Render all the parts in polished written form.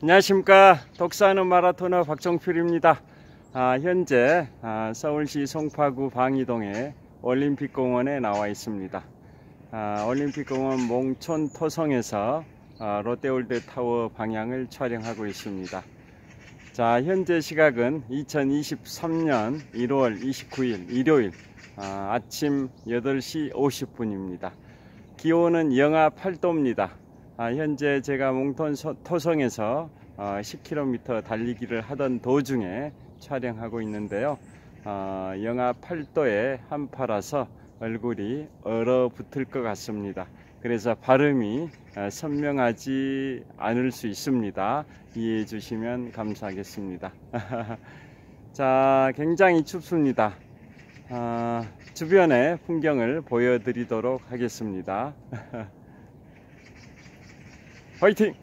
안녕하십니까. 독서하는 마라토너 박정필입니다. 현재 서울시 송파구 방이동의 올림픽공원에 나와 있습니다. 올림픽공원 몽촌 토성에서 롯데월드타워 방향을 촬영하고 있습니다. 자, 현재 시각은 2023년 1월 29일 일요일 아침 8시 50분입니다. 기온은 영하 8도입니다. 현재 제가 몽촌 토성에서 10km 달리기를 하던 도중에 촬영하고 있는데요. 영하 8도에 한파라서 얼굴이 얼어붙을 것 같습니다. 그래서 발음이 선명하지 않을 수 있습니다. 이해해 주시면 감사하겠습니다. 자, 굉장히 춥습니다. 주변의 풍경을 보여드리도록 하겠습니다. 화이팅!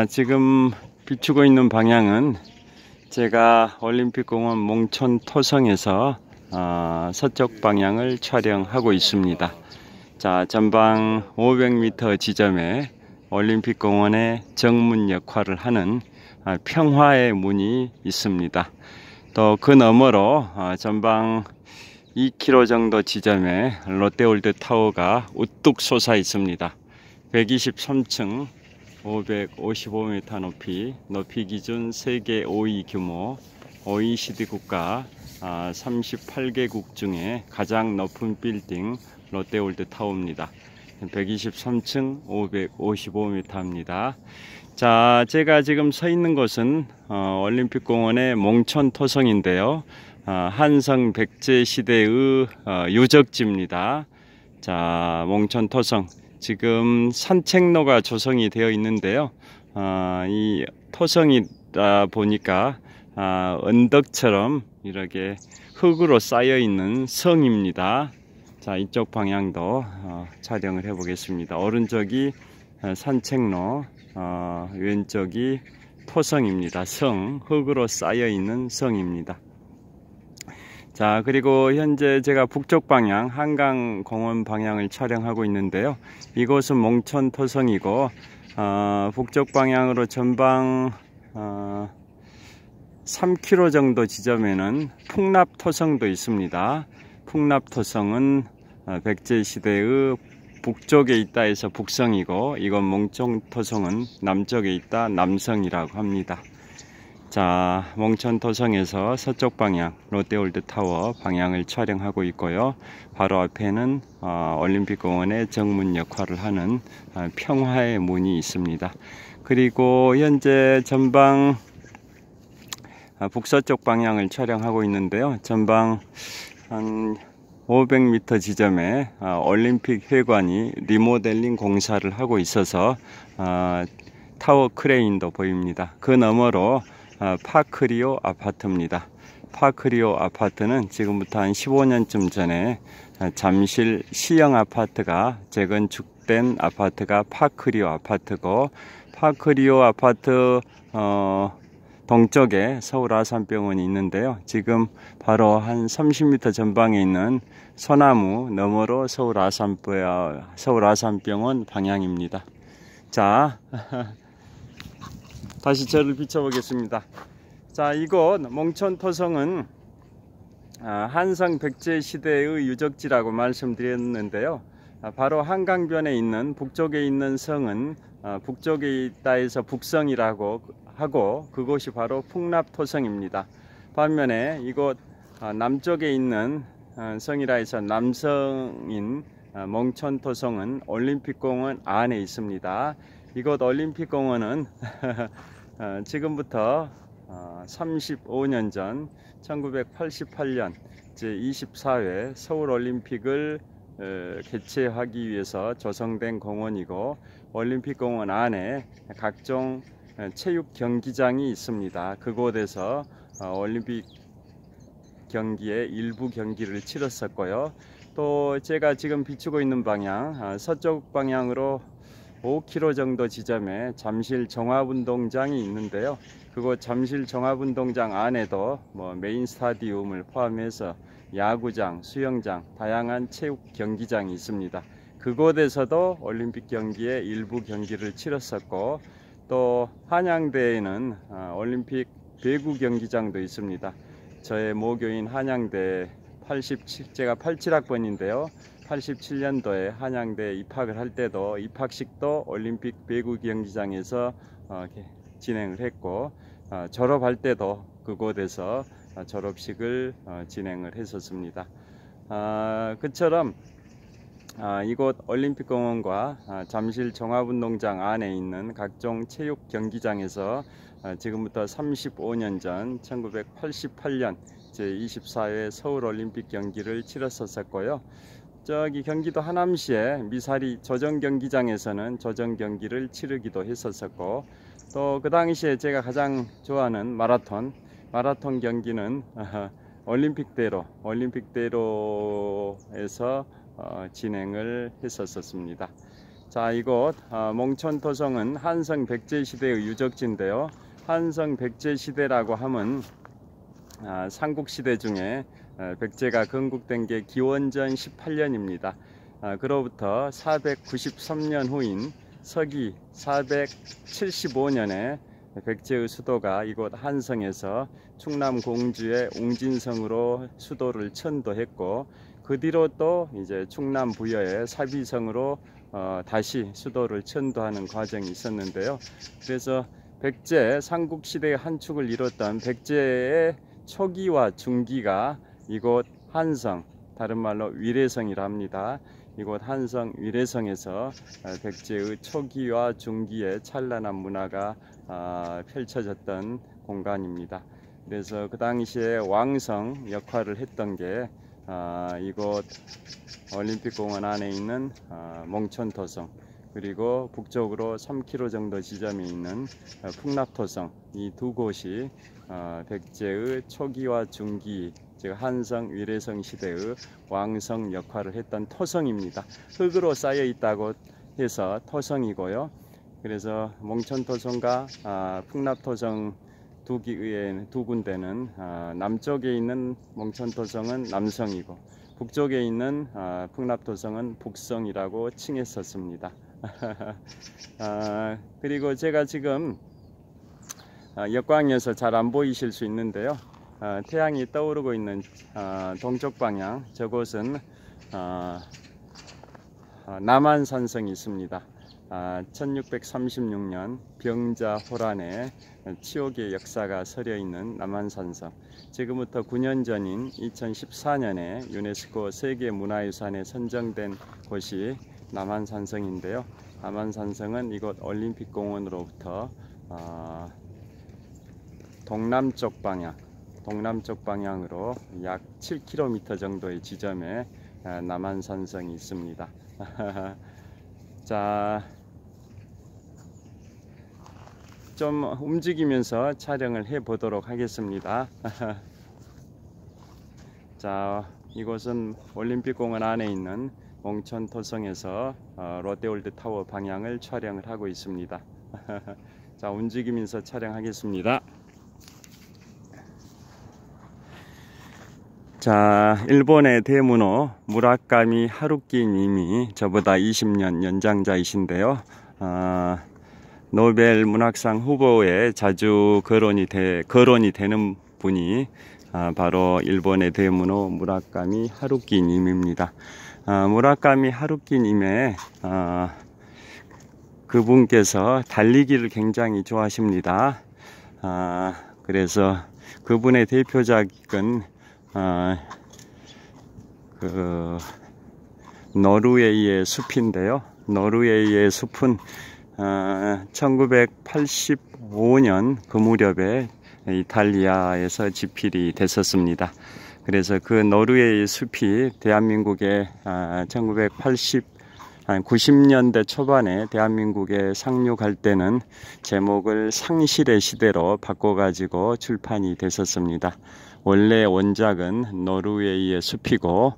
지금 비추고 있는 방향은 제가 올림픽공원 몽촌 토성에서 서쪽 방향을 촬영하고 있습니다. 자, 전방 500m 지점에 올림픽공원의 정문 역할을 하는 평화의 문이 있습니다. 또 그 너머로 전방 2km 정도 지점에 롯데월드타워가 우뚝 솟아 있습니다. 123층 555m 높이 기준 세계 5위 규모 OECD 국가 38개국 중에 가장 높은 빌딩 롯데월드타워입니다. 123층 555m입니다. 자, 제가 지금 서 있는 곳은 올림픽공원의 몽촌 토성인데요. 한성 백제 시대의 유적지입니다. 자, 몽촌 토성. 지금 산책로가 조성이 되어 있는데요. 이 토성이다 보니까 언덕처럼 이렇게 흙으로 쌓여 있는 성입니다. 자, 이쪽 방향도 촬영을 해 보겠습니다. 오른쪽이 산책로, 왼쪽이 토성입니다. 성, 흙으로 쌓여 있는 성입니다. 자, 그리고 현재 제가 북쪽 방향 한강공원 방향을 촬영하고 있는데요. 이곳은 몽촌 토성이고 북쪽 방향으로 전방 3km 정도 지점에는 풍납토성도 있습니다. 풍납토성은 백제시대의 북쪽에 있다 해서 북성이고, 이건 몽촌 토성은 남쪽에 있다 남성이라고 합니다. 자, 몽촌 토성에서 서쪽 방향 롯데월드타워 방향을 촬영하고 있고요. 바로 앞에는 올림픽공원의 정문 역할을 하는 평화의 문이 있습니다. 그리고 현재 전방 북서쪽 방향을 촬영하고 있는데요. 전방 한 500m 지점에 올림픽 회관이 리모델링 공사를 하고 있어서 타워 크레인도 보입니다. 그 너머로 파크리오 아파트입니다. 파크리오 아파트는 지금부터 한 15년쯤 전에 잠실 시형 아파트가 재건축된 아파트가 파크리오 아파트고, 파크리오 아파트 동쪽에 서울 아산병원이 있는데요. 지금 바로 한 30m 전방에 있는 소나무 너머로 서울 아산병원 방향입니다. 자, 다시 저를 비춰보겠습니다. 자, 이곳 몽촌 토성은 한성 백제 시대의 유적지라고 말씀드렸는데요. 바로 한강변에 있는 북쪽에 있는 성은 북쪽에 있다 해서 북성이라고 하고, 그곳이 바로 풍납토성입니다. 반면에 이곳 남쪽에 있는 성이라 해서 남성인 몽촌토성은 올림픽공원 안에 있습니다. 이곳 올림픽공원은 지금부터 35년 전 1988년 제24회 서울올림픽을 개최하기 위해서 조성된 공원이고, 올림픽공원 안에 각종 체육 경기장이 있습니다. 그곳에서 올림픽 경기의 일부 경기를 치렀었고요. 또 제가 지금 비추고 있는 방향 서쪽 방향으로 5km 정도 지점에 잠실 종합운동장이 있는데요. 그곳 잠실 종합운동장 안에도 메인 스타디움을 포함해서 야구장, 수영장, 다양한 체육 경기장이 있습니다. 그곳에서도 올림픽 경기의 일부 경기를 치렀었고, 또 한양대에는 올림픽 배구 경기장도 있습니다. 저의 모교인 한양대 제가 87학번인데요. 87년도에 한양대에 입학을 할 때도 입학식도 올림픽 배구 경기장에서 진행을 했고, 졸업할 때도 그곳에서 졸업식을 진행을 했었습니다. 그처럼 이곳 올림픽공원과 잠실 종합운동장 안에 있는 각종 체육 경기장에서 지금부터 35년 전 1988년 제24회 서울올림픽 경기를 치렀었고요. 저기 경기도 하남시의 미사리 조정경기장에서는 조정경기를 치르기도 했었고, 또 그 당시에 제가 가장 좋아하는 마라톤 경기는 올림픽대로에서 진행을 했었습니다. 자, 이곳 몽촌토성은 한성 백제 시대의 유적지인데요. 한성 백제 시대라고 하면 삼국시대 중에 백제가 건국된 게 기원전 18년입니다. 그로부터 493년 후인 서기 475년에 백제의 수도가 이곳 한성에서 충남 공주의 웅진성으로 수도를 천도했고, 그 뒤로 또 이제 충남 부여의 사비성으로 다시 수도를 천도하는 과정이 있었는데요. 그래서 백제 삼국시대의 한 축을 이뤘던 백제의 초기와 중기가 이곳 한성, 다른 말로 위례성이라 합니다. 이곳 한성 위례성에서 백제의 초기와 중기의 찬란한 문화가 펼쳐졌던 공간입니다. 그래서 그 당시에 왕성 역할을 했던 게 이곳 올림픽공원 안에 있는 몽촌토성, 그리고 북쪽으로 3km 정도 지점에 있는 풍납토성, 이 두 곳이 백제의 초기와 중기, 즉 한성 위례성 시대의 왕성 역할을 했던 토성입니다. 흙으로 쌓여 있다고 해서 토성이고요. 그래서 몽촌토성과 풍납토성 두 군데는 남쪽에 있는 몽촌토성은 남성이고, 북쪽에 있는 풍납토성은 북성이라고 칭했었습니다. 그리고 제가 지금 역광에서 잘 안 보이실 수 있는데요. 태양이 떠오르고 있는 동쪽 방향, 저곳은 남한산성이 있습니다. 1636년 병자호란에 치욕의 역사가 서려 있는 남한산성, 지금부터 9년 전인 2014년에 유네스코 세계문화유산에 선정된 곳이 남한산성인데요. 남한산성은 이곳 올림픽공원으로부터 동남쪽 방향으로 약 7km 정도의 지점에 남한산성이 있습니다. 자, 좀 움직이면서 촬영을 해 보도록 하겠습니다. 자, 이곳은 올림픽공원 안에 있는 몽촌토성에서 롯데월드타워 방향을 촬영을 하고 있습니다. 자, 움직이면서 촬영하겠습니다. 자, 일본의 대문호 무라카미 하루키 님이 저보다 20년 연장자이신데요. 노벨 문학상 후보에 자주 거론이 되는 분이 바로 일본의 대문호 무라카미 하루키 님입니다. 무라카미 하루키 님의 그분께서 달리기를 굉장히 좋아하십니다. 그래서 그분의 대표작은 노르웨이의 숲인데요. 노르웨이의 숲은 1985년 그 무렵에 이탈리아에서 집필이 됐었습니다. 그래서 그 노르웨이 숲이 대한민국에 90년대 초반에 대한민국에 상륙할 때는 제목을 상실의 시대로 바꿔가지고 출판이 됐었습니다. 원래 원작은 노르웨이의 숲이고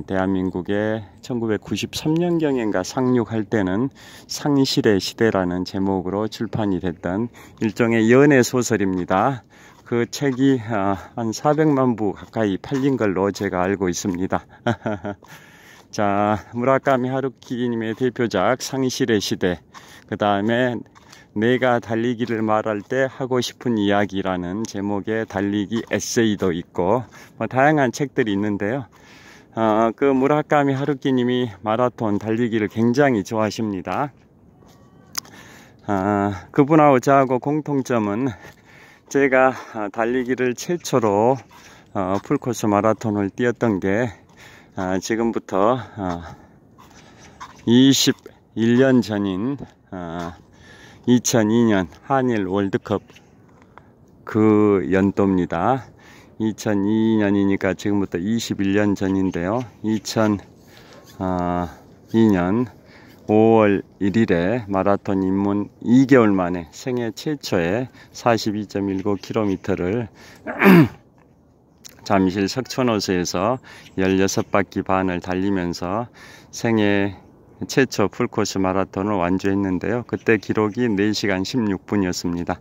대한민국에 1993년경인가 상륙할 때는 상실의 시대라는 제목으로 출판이 됐던 일종의 연애 소설입니다. 그 책이 한 400만 부 가까이 팔린 걸로 제가 알고 있습니다. 자, 무라카미 하루키님의 대표작 상실의 시대, 그 다음에 내가 달리기를 말할 때 하고 싶은 이야기라는 제목의 달리기 에세이도 있고 다양한 책들이 있는데요. 그 무라카미 하루키님이 마라톤 달리기를 굉장히 좋아하십니다. 그분하고 저하고 공통점은 제가 달리기를 최초로 풀코스 마라톤을 뛰었던 게 지금부터 21년 전인 2002년 한일 월드컵 그 연도입니다. 2002년이니까 지금부터 21년 전인데요. 2002년 5월 1일에 마라톤 입문 2개월 만에 생애 최초의 42.19km를 잠실 석촌호수에서 16바퀴 반을 달리면서 생애 최초 풀코스 마라톤을 완주했는데요. 그때 기록이 4시간 16분이었습니다.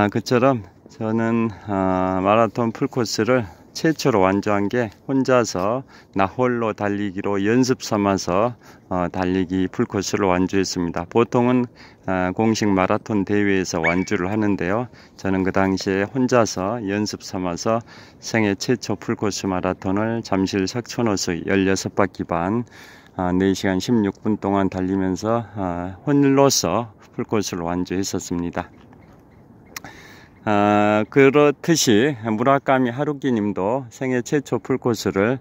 그처럼 저는 마라톤 풀코스를 최초로 완주한 게 혼자서 나홀로 달리기로 연습 삼아서 달리기 풀코스를 완주했습니다. 보통은 공식 마라톤 대회에서 완주를 하는데요. 저는 그 당시에 혼자서 연습 삼아서 생애 최초 풀코스 마라톤을 잠실 석촌호수 16바퀴 반 4시간 16분 동안 달리면서 홀로서 풀코스를 완주했었습니다. 그렇듯이 무라카미 하루키 님도 생애 최초 풀코스를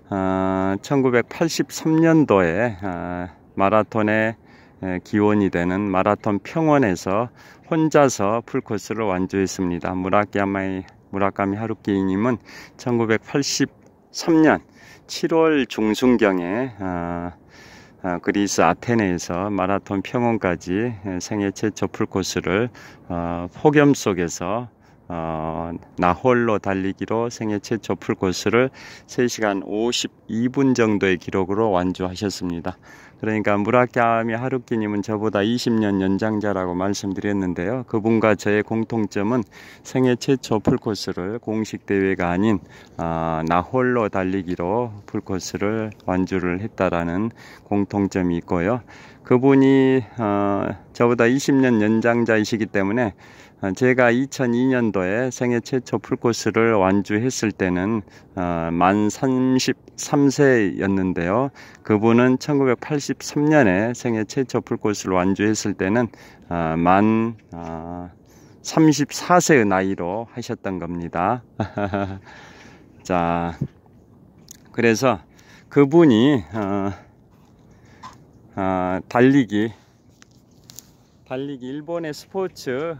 1983년도에 마라톤의 기원이 되는 마라톤 평원에서 혼자서 풀코스를 완주했습니다. 무라카미 하루키 님은 1983년 7월 중순경에 그리스 아테네에서 마라톤 평원까지 생애 최초 풀코스를 폭염 속에서 나홀로 달리기로 생애 최초 풀코스를 3시간 52분 정도의 기록으로 완주하셨습니다. 그러니까 무라카미 하루키님은 저보다 20년 연장자라고 말씀드렸는데요. 그분과 저의 공통점은 생애 최초 풀코스를 공식 대회가 아닌 나홀로 달리기로 풀코스를 완주를 했다라는 공통점이 있고요. 그분이 저보다 20년 연장자이시기 때문에 제가 2002년도에 생애 최초 풀코스를 완주했을 때는 만 33세였는데요. 그분은 1983년에 생애 최초 풀코스를 완주했을 때는 만 34세의 나이로 하셨던 겁니다. 자, 그래서 그분이 달리기 일본의 스포츠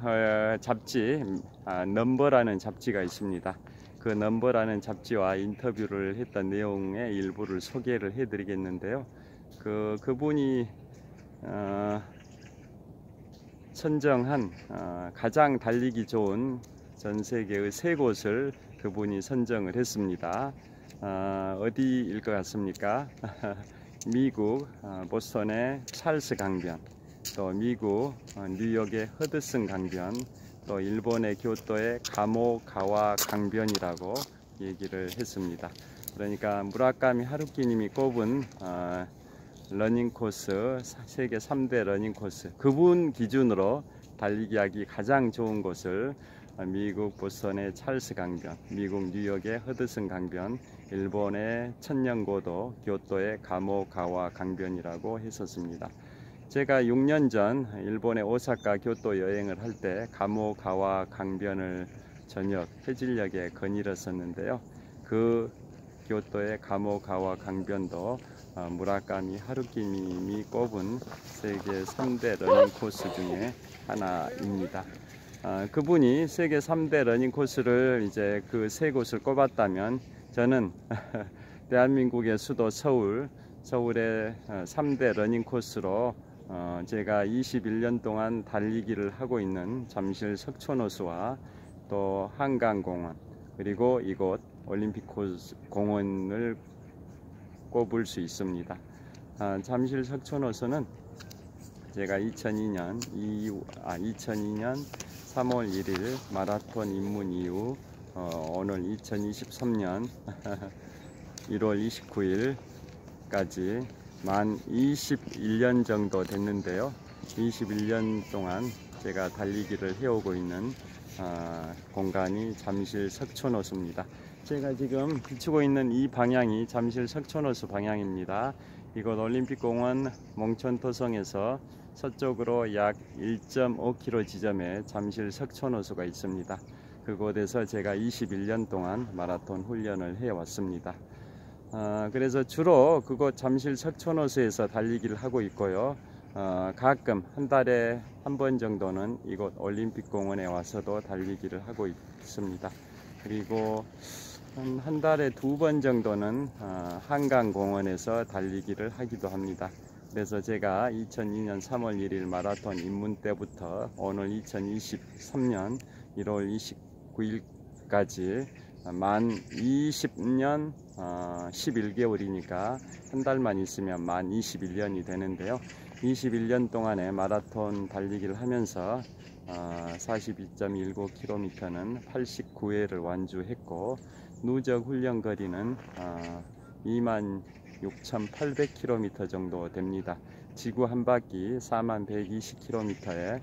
잡지 넘버라는 잡지가 있습니다. 그 넘버라는 잡지와 인터뷰를 했던 내용의 일부를 소개를 해 드리겠는데요. 그분이 선정한 가장 달리기 좋은 전 세계의 3곳을 그분이 선정을 했습니다. 어디일 것 같습니까? 미국 보스턴의 찰스 강변, 또 미국 뉴욕의 허드슨 강변, 또 일본의 교토의 가모가와 강변이라고 얘기를 했습니다. 그러니까 무라카미 하루키님이 꼽은 러닝 코스, 세계 3대 러닝 코스, 그분 기준으로 달리기 하기 가장 좋은 곳을 미국 보스턴의 찰스 강변, 미국 뉴욕의 허드슨 강변, 일본의 천년고도 교토의 가모가와 강변이라고 했었습니다. 제가 6년 전 일본의 오사카 교토 여행을 할 때 가모가와 강변을 저녁 해질녘에 거닐었었는데요. 그 교토의 가모가와 강변도 무라카미 하루키님이 꼽은 세계 3대 러닝 코스 중에 하나입니다. 그분이 세계 3대 러닝 코스를 이제 그 3곳을 꼽았다면 저는 대한민국의 수도 서울의 3대 러닝 코스로 제가 21년 동안 달리기를 하고 있는 잠실 석촌호수와 또 한강공원, 그리고 이곳 올림픽 공원을 꼽을 수 있습니다. 잠실 석촌호수는 제가 2002년 3월 1일 마라톤 입문 이후 오늘 2023년 1월 29일까지 만 21년 정도 됐는데요. 21년 동안 제가 달리기를 해오고 있는 공간이 잠실 석촌호수입니다. 제가 지금 비추고 있는 이 방향이 잠실 석촌호수 방향입니다. 이곳 올림픽공원 몽천토성에서 서쪽으로 약 1.5km 지점에 잠실 석촌호수가 있습니다. 그곳에서 제가 21년 동안 마라톤 훈련을 해왔습니다. 그래서 주로 그곳 잠실 석촌호수에서 달리기를 하고 있고요. 가끔 한 달에 한 번 정도는 이곳 올림픽공원에 와서도 달리기를 하고 있습니다. 그리고 한 달에 2번 정도는 한강공원에서 달리기를 하기도 합니다. 그래서 제가 2002년 3월 1일 마라톤 입문 때부터 오늘 2023년 1월 29일까지 만 20년 11개월이니까 한 달만 있으면 만 21년이 되는데요. 21년 동안에 마라톤 달리기를 하면서 42.19km는 89회를 완주했고, 누적 훈련 거리는 26,800km 정도 됩니다. 지구 한 바퀴 4120km에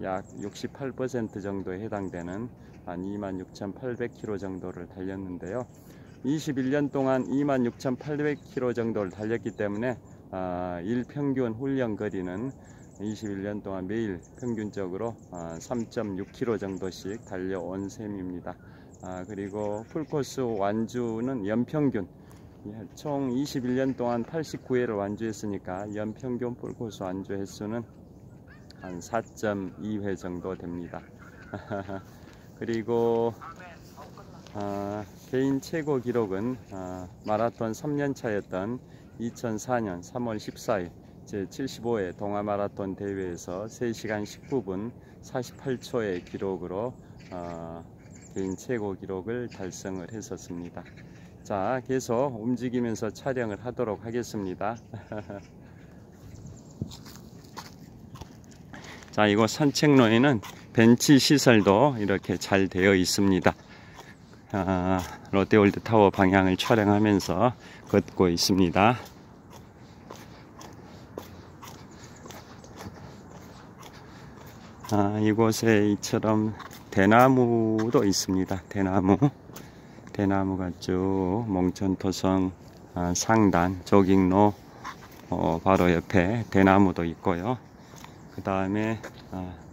약 68% 정도에 해당되는 한 26,800km 정도를 달렸는데요. 21년 동안 26,800km 정도를 달렸기 때문에 일평균 훈련 거리는 21년 동안 매일 평균적으로 3.6km 정도씩 달려온 셈입니다. 그리고 풀코스 완주는 연평균 총 21년 동안 89회를 완주했으니까 연평균 풀코스 완주 횟수는 한 4.2회 정도 됩니다. 그리고 개인 최고 기록은 마라톤 3년차였던 2004년 3월 14일 제75회 동아마라톤 대회에서 3시간 19분 48초의 기록으로 개인 최고 기록을 달성을 했었습니다. 자, 계속 움직이면서 촬영을 하도록 하겠습니다. 자, 이곳 산책로에는 벤치 시설도 이렇게 잘 되어 있습니다. 롯데월드타워 방향을 촬영하면서 걷고 있습니다. 이곳에 이처럼 대나무도 있습니다. 대나무가 쭉 몽천토성 상단 조깅로 바로 옆에 대나무도 있고요. 그 다음에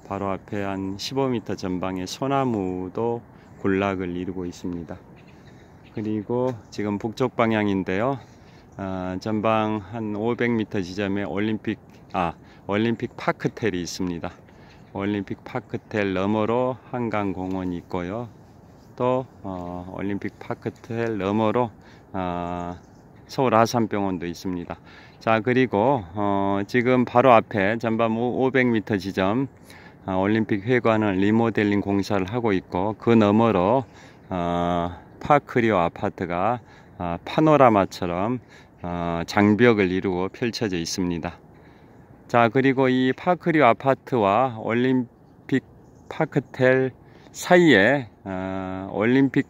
바로 앞에 한 15m 전방에 소나무도 군락을 이루고 있습니다. 그리고 지금 북쪽 방향인데요. 전방 한 500m 지점에 올림픽 파크텔이 있습니다. 올림픽 파크텔 너머로 한강공원이 있고요. 또 올림픽 파크텔 너머로 서울 아산병원도 있습니다. 자, 그리고 지금 바로 앞에 전방 500m 지점 올림픽 회관을 리모델링 공사를 하고 있고, 그 너머로 파크리오 아파트가 파노라마처럼 장벽을 이루고 펼쳐져 있습니다. 자, 그리고 이 파크리오 아파트와 올림픽 파크텔 사이에 올림픽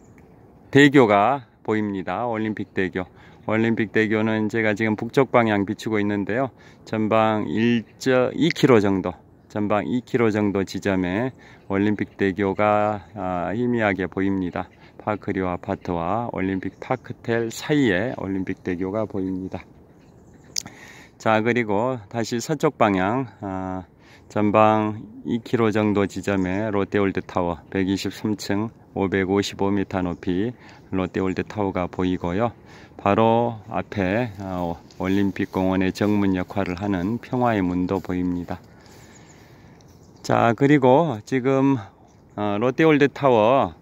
대교가 보입니다. 올림픽 대교는 제가 지금 북쪽 방향 비추고 있는데요. 전방 1.2km 정도, 전방 2km 정도 지점에 올림픽 대교가 희미하게 보입니다. 파크리오 아파트와 올림픽 파크텔 사이에 올림픽 대교가 보입니다. 자, 그리고 다시 서쪽 방향 전방 2km 정도 지점에 롯데월드타워 123층 555m 높이 롯데월드타워가 보이고요. 바로 앞에 올림픽공원의 정문 역할을 하는 평화의 문도 보입니다. 자, 그리고 지금 롯데월드타워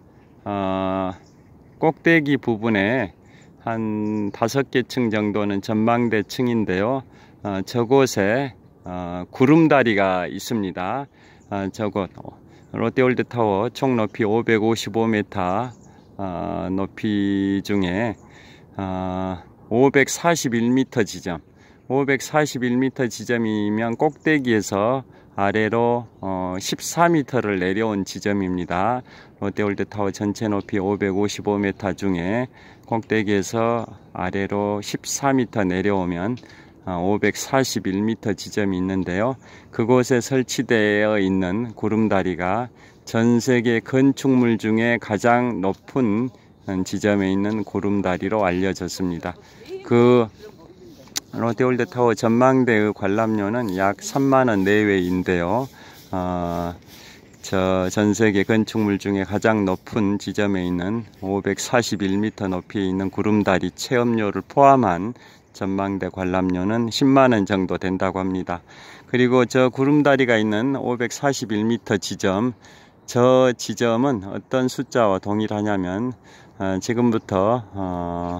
꼭대기 부분에 한 5개 층 정도는 전망대 층인데요. 저곳에 구름다리가 있습니다. 저곳 롯데월드타워 총 높이 555m 높이 중에 541m 지점 541m 지점이면 꼭대기에서 아래로 14m를 내려온 지점입니다. 롯데월드타워 전체 높이 555m 중에 꼭대기에서 아래로 14m 내려오면 541m 지점이 있는데요. 그곳에 설치되어 있는 구름다리가 전 세계 건축물 중에 가장 높은 지점에 있는 구름다리로 알려졌습니다. 그 롯데월드타워 전망대의 관람료는 약 3만원 내외인데요. 전 세계 건축물 중에 가장 높은 지점에 있는 541m 높이에 있는 구름다리 체험료를 포함한 전망대 관람료는 10만원 정도 된다고 합니다. 그리고 저 구름다리가 있는 541m 지점, 저 지점은 어떤 숫자와 동일하냐면 지금부터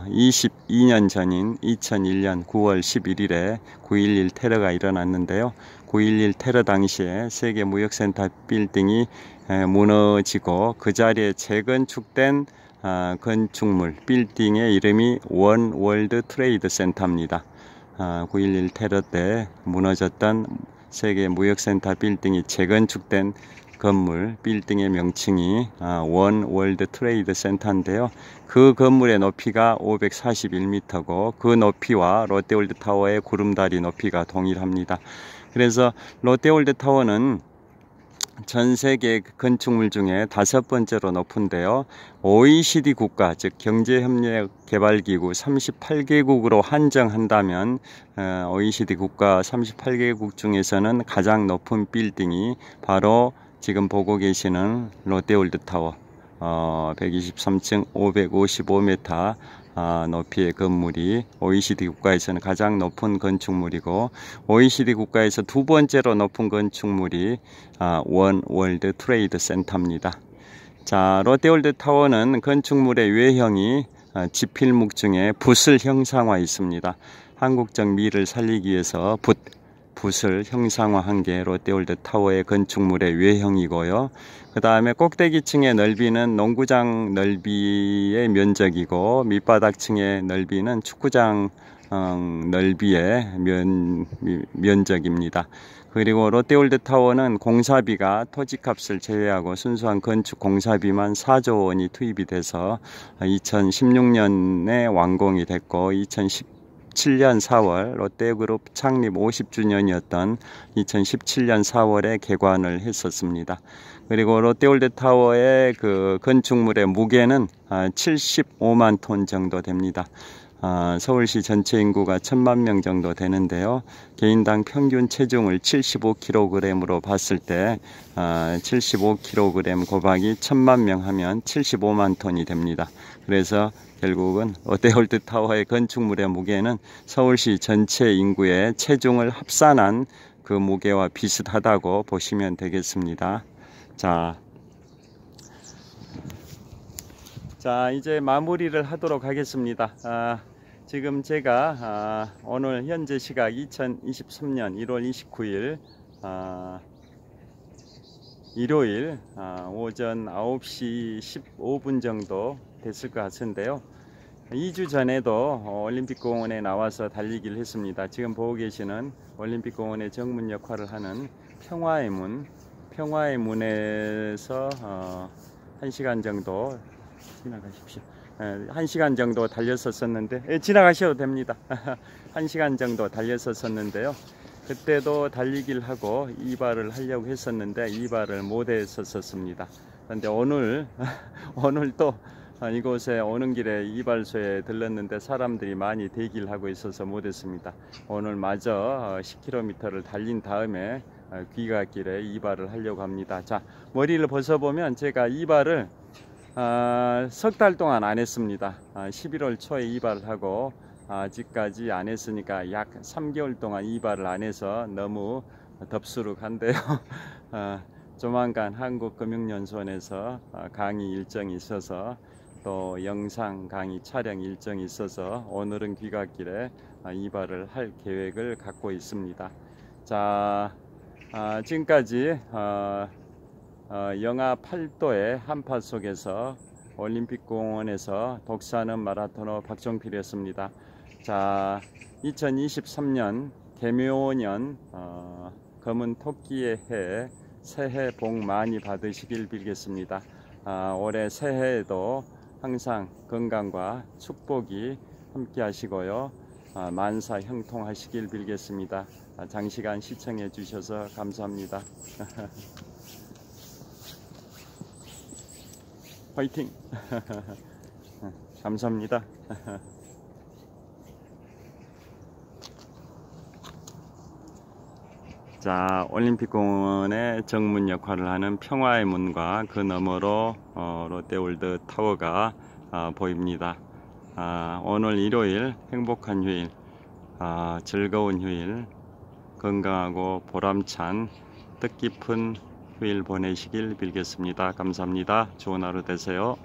22년 전인 2001년 9월 11일에 9.11 테러가 일어났는데요. 9.11 테러 당시에 세계무역센터 빌딩이 무너지고 그 자리에 재건축된 건축물 빌딩의 이름이 원 월드 트레이드 센터입니다. 9.11 테러 때 무너졌던 세계무역센터 빌딩이 재건축된 건물 빌딩의 명칭이 원 월드 트레이드 센터인데요. 그 건물의 높이가 541m고 그 높이와 롯데월드타워의 구름다리 높이가 동일합니다. 그래서 롯데월드타워는 전 세계 건축물 중에 5번째로 높은데요. OECD 국가, 즉 경제협력개발기구 38개국으로 한정한다면 OECD 국가 38개국 중에서는 가장 높은 빌딩이 바로 지금 보고 계시는 롯데월드타워 123층 555m 높이의 건물이 OECD 국가에서는 가장 높은 건축물이고 OECD 국가에서 두 번째로 높은 건축물이 원 월드 트레이드 센터입니다. 자, 롯데월드타워는 건축물의 외형이 지필목 중에 붓을 형상화 있습니다. 한국적 미를 살리기 위해서 붓을 형상화한 게 롯데월드타워의 건축물의 외형이고요. 그 다음에 꼭대기층의 넓이는 농구장 넓이의 면적이고 밑바닥층의 넓이는 축구장 넓이의 면적입니다. 그리고 롯데월드타워는 공사비가 토지값을 제외하고 순수한 건축 공사비만 4조 원이 투입이 돼서 2016년에 완공이 됐고 2017년 4월 롯데그룹 창립 50주년이었던 2017년 4월에 개관을 했었습니다. 그리고 롯데월드타워의 그 건축물의 무게는 75만 톤 정도 됩니다. 서울시 전체 인구가 1000만 명 정도 되는데요. 개인당 평균 체중을 75kg으로 봤을 때 75kg 곱하기 1000만 명 하면 75만 톤이 됩니다. 그래서 결국은 롯데월드타워의 건축물의 무게는 서울시 전체 인구의 체중을 합산한 그 무게와 비슷하다고 보시면 되겠습니다. 자, 이제 마무리를 하도록 하겠습니다. 지금 제가 오늘 현재 시각 2023년 1월 29일 일요일 오전 9시 15분 정도 됐을 것 같은데요. 2주 전에도 올림픽공원에 나와서 달리기를 했습니다. 지금 보고 계시는 올림픽공원의 정문 역할을 하는 평화의 문에서 1시간 정도 지나가십시오. 1시간 정도 달렸었는데 지나가셔도 됩니다. 1시간 정도 달렸었는데요. 그때도 달리기를 하고 이발을 하려고 했었는데 이발을 못 했었습니다. 그런데 오늘 또 이곳에 오는 길에 이발소에 들렀는데 사람들이 많이 대기를 하고 있어서 못했습니다. 오늘 마저 10km를 달린 다음에 귀갓길에 이발을 하려고 합니다. 자, 머리를 벗어보면 제가 이발을 석 달 동안 안 했습니다. 11월 초에 이발을 하고 아직까지 안 했으니까 약 3개월 동안 이발을 안 해서 너무 덥수룩한데요. 조만간 한국금융연수원에서 강의 일정이 있어서 또 영상 강의 촬영 일정이 있어서 오늘은 귀갓길에 이발을 할 계획을 갖고 있습니다. 자, 지금까지 영하 8도의 한파 속에서 올림픽공원에서 독사하는 마라토너 박종필이었습니다. 자, 2023년 개묘년 검은 토끼의 해, 새해 복 많이 받으시길 빌겠습니다. 올해 새해에도 항상 건강과 축복이 함께 하시고요. 만사 형통하시길 빌겠습니다. 장시간 시청해 주셔서 감사합니다. 화이팅! 감사합니다. 자, 올림픽공원의 정문 역할을 하는 평화의 문과 그 너머로 롯데월드 타워가 보입니다. 오늘 일요일 행복한 휴일, 즐거운 휴일, 건강하고 보람찬 뜻깊은 휴일 보내시길 빌겠습니다. 감사합니다. 좋은 하루 되세요.